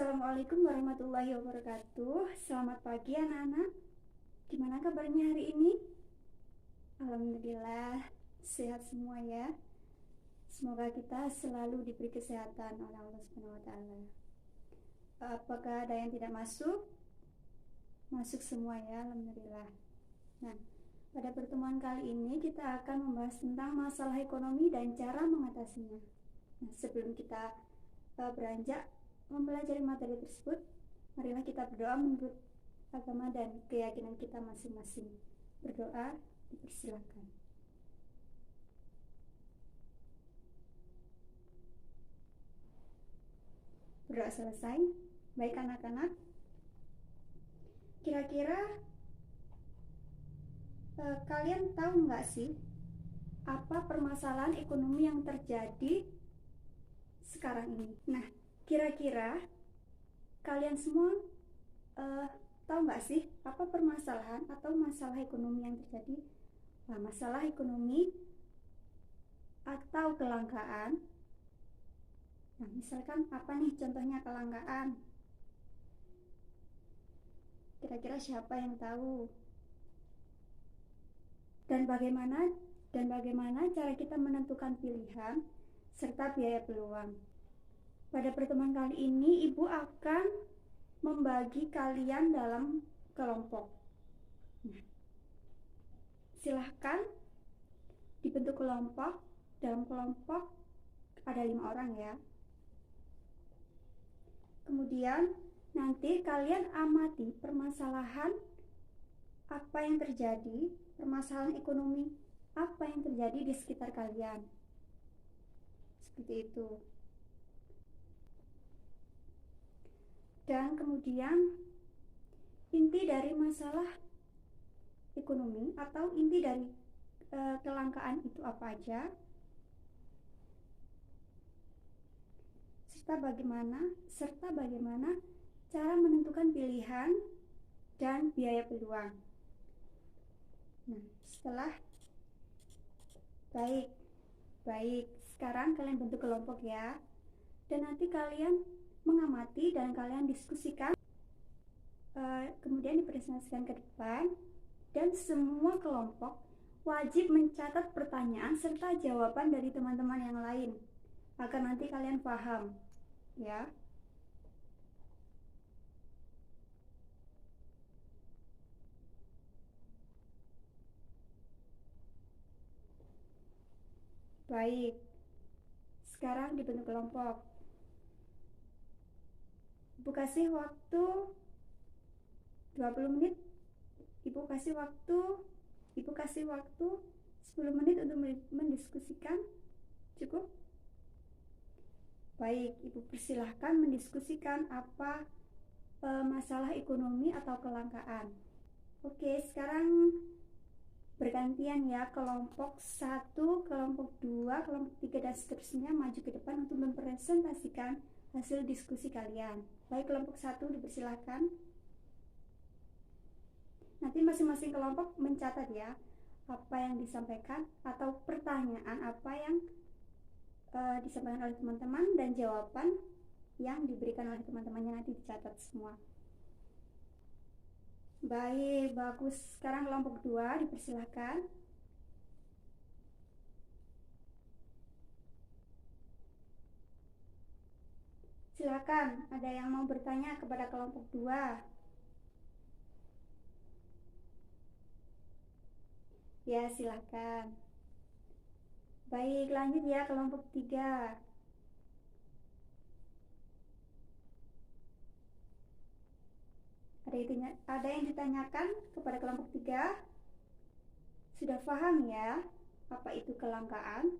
Assalamualaikum warahmatullahi wabarakatuh. Selamat pagi anak-anak. Gimana kabarnya hari ini? Alhamdulillah sehat semua ya. Semoga kita selalu diberi kesehatan oleh Allah Subhanahu wa taala. Apakah ada yang tidak masuk? Masuk semua ya, alhamdulillah. Nah, pada pertemuan kali ini kita akan membahas tentang masalah ekonomi dan cara mengatasinya. Nah, sebelum kita beranjak mempelajari materi tersebut, marilah kita berdoa menurut agama dan keyakinan kita masing-masing. Berdoa, dipersilakan. Berdoa selesai. Baik anak-anak, kira-kira kalian tahu nggak sih apa permasalahan ekonomi yang terjadi sekarang ini? Nah, kira-kira kalian semua tahu nggak sih apa permasalahan atau masalah ekonomi yang terjadi? Nah, masalah ekonomi atau kelangkaan. Nah, misalkan apa nih contohnya kelangkaan? Kira-kira siapa yang tahu? Dan bagaimana cara kita menentukan pilihan serta biaya peluang? Pada pertemuan kali ini, Ibu akan membagi kalian dalam kelompok. Nah, silahkan dibentuk kelompok. Dalam kelompok ada 5 orang ya. Kemudian nanti kalian amati permasalahan apa yang terjadi, permasalahan ekonomi apa yang terjadi di sekitar kalian. Seperti itu. Dan kemudian inti dari masalah ekonomi atau inti dari kelangkaan itu apa aja, serta bagaimana cara menentukan pilihan dan biaya peluang. Nah, setelah baik, sekarang kalian bentuk kelompok ya, dan nanti kalian mengamati dan kalian diskusikan, kemudian dipresentasikan ke depan, dan semua kelompok wajib mencatat pertanyaan serta jawaban dari teman-teman yang lain agar nanti kalian paham ya. Baik, sekarang dibentuk kelompok. Ibu kasih waktu 20 menit. Ibu kasih waktu 10 menit untuk mendiskusikan. Cukup? Baik, Ibu persilahkan mendiskusikan apa masalah ekonomi atau kelangkaan. Oke, sekarang bergantian ya, kelompok 1, kelompok 2, kelompok 3 dan seterusnya maju ke depan untuk mempresentasikan hasil diskusi kalian. Baik, kelompok 1 dipersilakan. Nanti masing-masing kelompok mencatat ya apa yang disampaikan atau pertanyaan apa yang disampaikan oleh teman-teman dan jawaban yang diberikan oleh teman-temannya nanti dicatat semua. Baik, bagus. Sekarang kelompok 2 dipersilakan. Silakan, ada yang mau bertanya kepada kelompok 2? Ya, silakan. Baik, lanjut ya kelompok 3. Ada yang ditanyakan kepada kelompok 3? Sudah paham ya apa itu kelangkaan?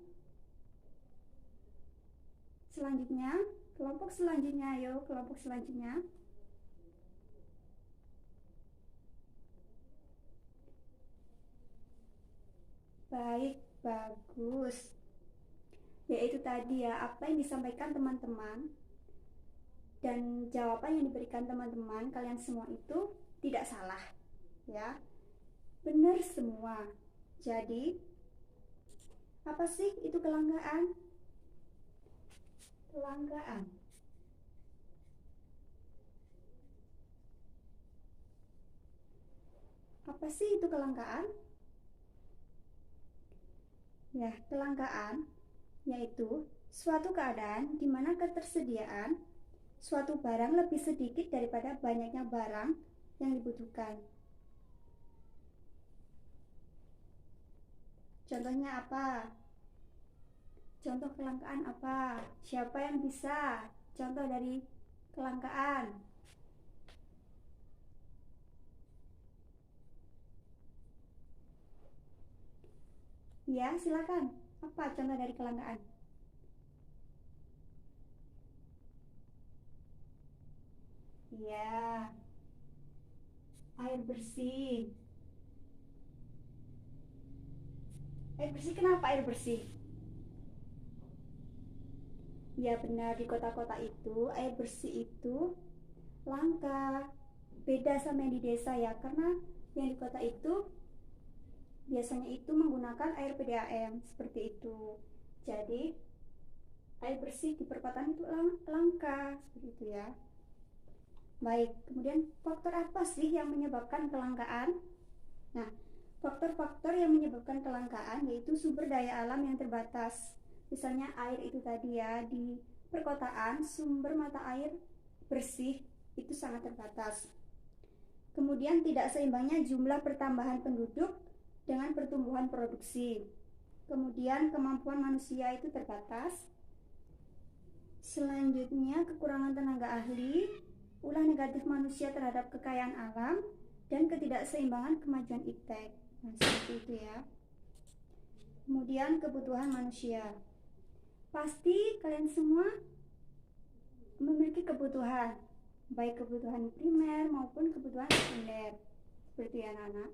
Selanjutnya, kelompok selanjutnya, ayo kelompok selanjutnya. Baik, bagus. Yaitu tadi ya, apa yang disampaikan teman-teman dan jawaban yang diberikan teman-teman kalian semua itu tidak salah ya, benar semua. Jadi apa sih itu kelangkaan? Apa sih itu kelangkaan? Ya, kelangkaan yaitu suatu keadaan di mana ketersediaan suatu barang lebih sedikit daripada banyaknya barang yang dibutuhkan. Contohnya apa? Contoh kelangkaan apa? Siapa yang bisa? Contoh dari kelangkaan. Ya, silakan. Apa contoh dari kelangkaan? Ya, air bersih. Air bersih, kenapa air bersih? Ya benar, di kota-kota itu air bersih itu langka. Beda sama yang di desa ya, karena yang di kota itu biasanya itu menggunakan air PDAM seperti itu. Jadi air bersih di perkotaan itu langka seperti itu ya. Baik, kemudian faktor apa sih yang menyebabkan kelangkaan? Nah, faktor-faktor yang menyebabkan kelangkaan yaitu sumber daya alam yang terbatas. Misalnya air itu tadi ya, di perkotaan sumber mata air bersih itu sangat terbatas. Kemudian tidak seimbangnya jumlah pertambahan penduduk dengan pertumbuhan produksi. Kemudian kemampuan manusia itu terbatas. Selanjutnya kekurangan tenaga ahli, ulah negatif manusia terhadap kekayaan alam, dan ketidakseimbangan kemajuan iptek. Nah, seperti itu ya. Kemudian kebutuhan manusia. Pasti kalian semua memiliki kebutuhan, baik kebutuhan primer maupun kebutuhan sekunder. Seperti ya anak-anak.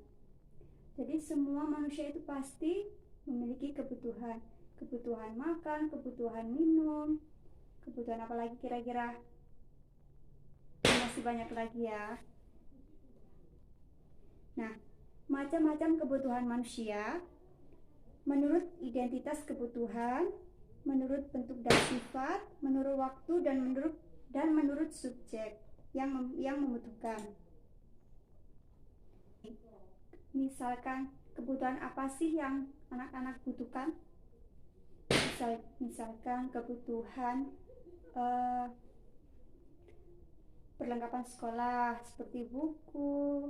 Jadi semua manusia itu pasti memiliki kebutuhan. Kebutuhan makan, kebutuhan minum, kebutuhan apa lagi kira-kira? Masih banyak lagi ya. Nah, macam-macam kebutuhan manusia menurut identitas kebutuhan, menurut bentuk dan sifat, menurut waktu dan menurut subjek yang membutuhkan. Misalkan kebutuhan apa sih yang anak-anak butuhkan? Misalkan kebutuhan perlengkapan sekolah seperti buku,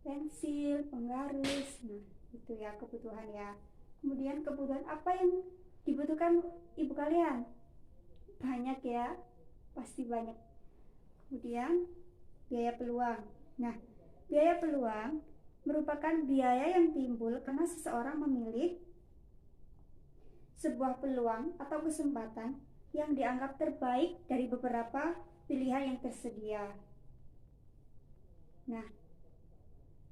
pensil, penggaris. Nah, itu ya kebutuhan ya. Kemudian kebutuhan apa yang dibutuhkan ibu kalian? Banyak ya, pasti banyak. Kemudian biaya peluang. Nah, biaya peluang merupakan biaya yang timbul karena seseorang memilih sebuah peluang atau kesempatan yang dianggap terbaik dari beberapa pilihan yang tersedia. Nah,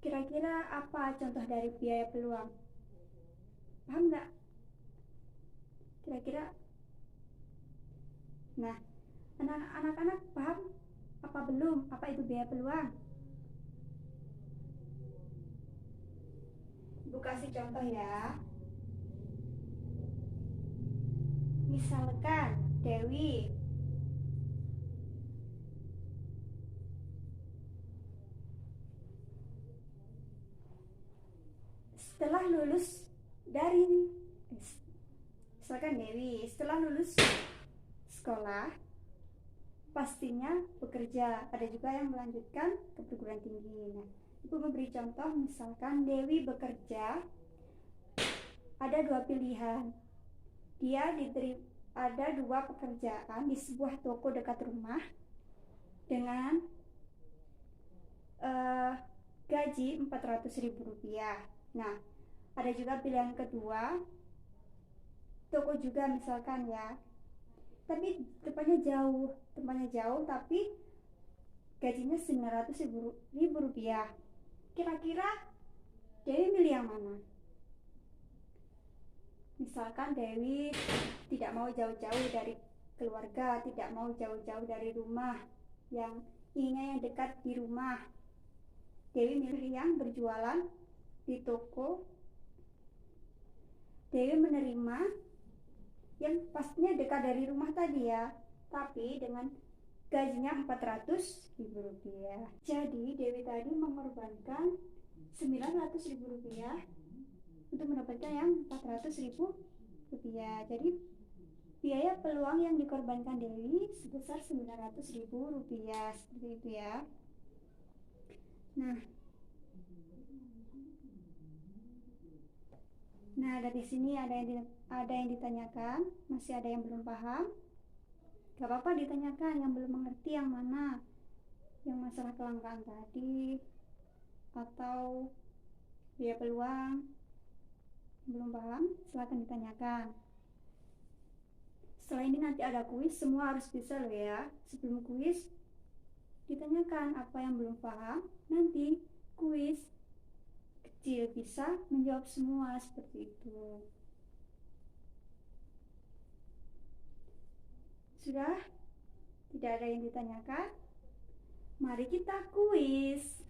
kira-kira apa contoh dari biaya peluang? Paham nggak? Kira-kira? Nah, anak-anak paham apa belum? Apa itu biaya peluang? Ibu kasih contoh ya. Misalkan Dewi setelah lulus dari setelah lulus sekolah pastinya bekerja. Ada juga yang melanjutkan ke perguruan tinggi. Nah, Ibu memberi contoh, misalkan Dewi bekerja, ada dua pilihan. Ada dua pekerjaan di sebuah toko dekat rumah dengan gaji Rp400.000. Nah, ada juga pilihan kedua, toko juga misalkan ya, tapi tempatnya jauh tapi gajinya Rp900.000. Kira-kira Dewi milih yang mana? Misalkan Dewi tidak mau jauh-jauh dari keluarga, tidak mau jauh-jauh dari rumah, yang inginnya yang dekat di rumah. Dewi milih yang berjualan di toko. Dewi menerima yang pastinya dekat dari rumah tadi ya, tapi dengan gajinya Rp400.000. Jadi Dewi tadi mengorbankan Rp900.000 untuk mendapatkan yang Rp400.000. Jadi biaya peluang yang dikorbankan Dewi sebesar Rp900.000, seperti itu ya. Nah, dari sini ada yang ditanyakan, masih ada yang belum paham. Gak apa-apa ditanyakan, yang belum mengerti yang mana, yang masalah kelangkaan tadi atau biaya peluang. Belum paham, silakan ditanyakan. Setelah ini nanti ada kuis, semua harus bisa loh ya. Sebelum kuis ditanyakan apa yang belum paham, nanti kuis kecil bisa menjawab semua, seperti itu. Sudah? Tidak ada yang ditanyakan? Mari kita kuis.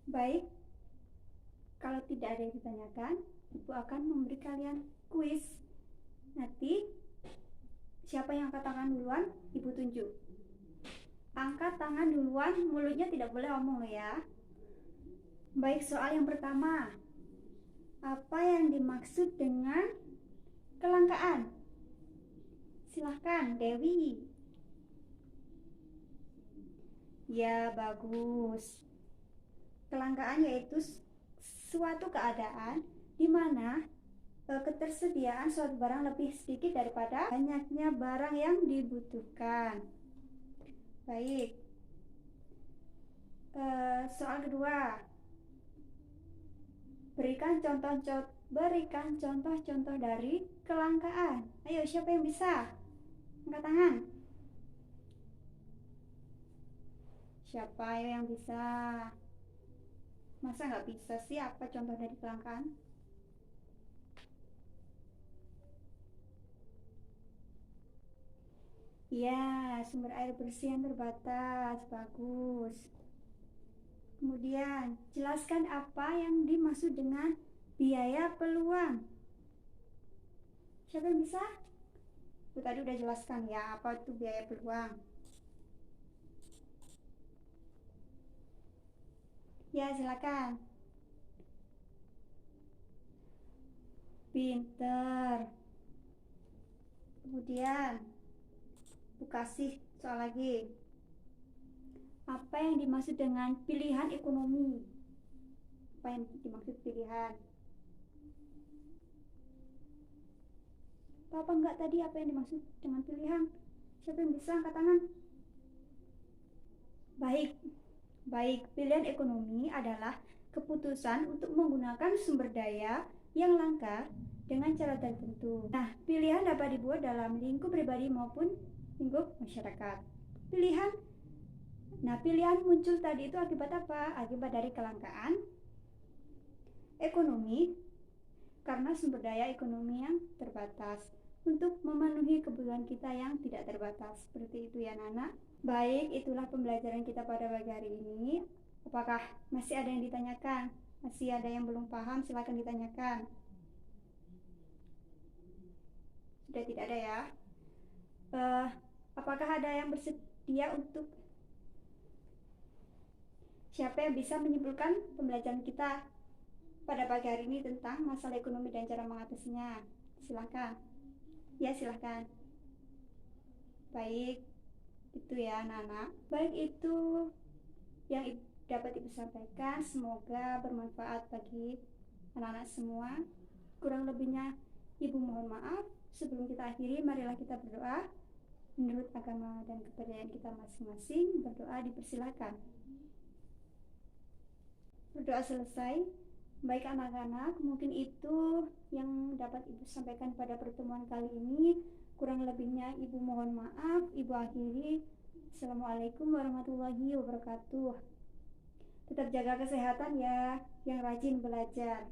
Baik, kalau tidak ada yang ditanyakan, Ibu akan memberi kalian kuis. Nanti siapa yang angkat tangan duluan, Ibu tunjuk. Angkat tangan duluan, mulutnya tidak boleh ngomong ya. Baik, soal yang pertama. Apa yang dimaksud dengan kelangkaan? Silahkan, Dewi. Ya, bagus. Kelangkaan yaitu suatu keadaan di mana ketersediaan suatu barang lebih sedikit daripada banyaknya barang yang dibutuhkan. Baik. Soal kedua. Berikan contoh-contoh dari kelangkaan. Ayo, siapa yang bisa? Angkat tangan. Siapa yang bisa? Masa nggak bisa sih? Apa contoh dari kelangkaan? Ya, sumber air bersih yang terbatas. Bagus. Kemudian, jelaskan apa yang dimaksud dengan biaya peluang. Siapa yang bisa? Aku tadi udah jelaskan ya, apa itu biaya peluang. Ya, silakan. Pinter. Kemudian, aku kasih soal lagi. Apa yang dimaksud dengan pilihan ekonomi? Apa yang dimaksud pilihan? Apa enggak tadi apa yang dimaksud dengan pilihan? Siapa yang bisa angkat tangan? Baik, pilihan ekonomi adalah keputusan untuk menggunakan sumber daya yang langka dengan cara tertentu. Nah, pilihan dapat dibuat dalam lingkup pribadi maupun lingkup masyarakat. Pilihan muncul tadi itu akibat apa? Akibat dari kelangkaan ekonomi karena sumber daya ekonomi yang terbatas untuk memenuhi kebutuhan kita yang tidak terbatas. Seperti itu ya, Nana. Baik, itulah pembelajaran kita pada pagi hari ini. Apakah masih ada yang ditanyakan? Masih ada yang belum paham? Silakan ditanyakan. Sudah tidak ada ya? Apakah ada yang bersedia untuk siapa yang bisa menyimpulkan pembelajaran kita pada pagi hari ini tentang masalah ekonomi dan cara mengatasinya? Silakan. Ya, silakan. Baik, itu ya Nana. Baik, itu yang dapat Ibu sampaikan. Semoga bermanfaat bagi anak-anak semua. Kurang lebihnya Ibu mohon maaf. Sebelum kita akhiri, marilah kita berdoa. Menurut agama dan kepercayaan kita masing-masing, berdoa dipersilakan. Berdoa selesai. Baik anak-anak, mungkin itu yang dapat Ibu sampaikan pada pertemuan kali ini. Kurang lebihnya Ibu mohon maaf. Ibu akhiri. Assalamualaikum warahmatullahi wabarakatuh. Tetap jaga kesehatan ya, yang rajin belajar.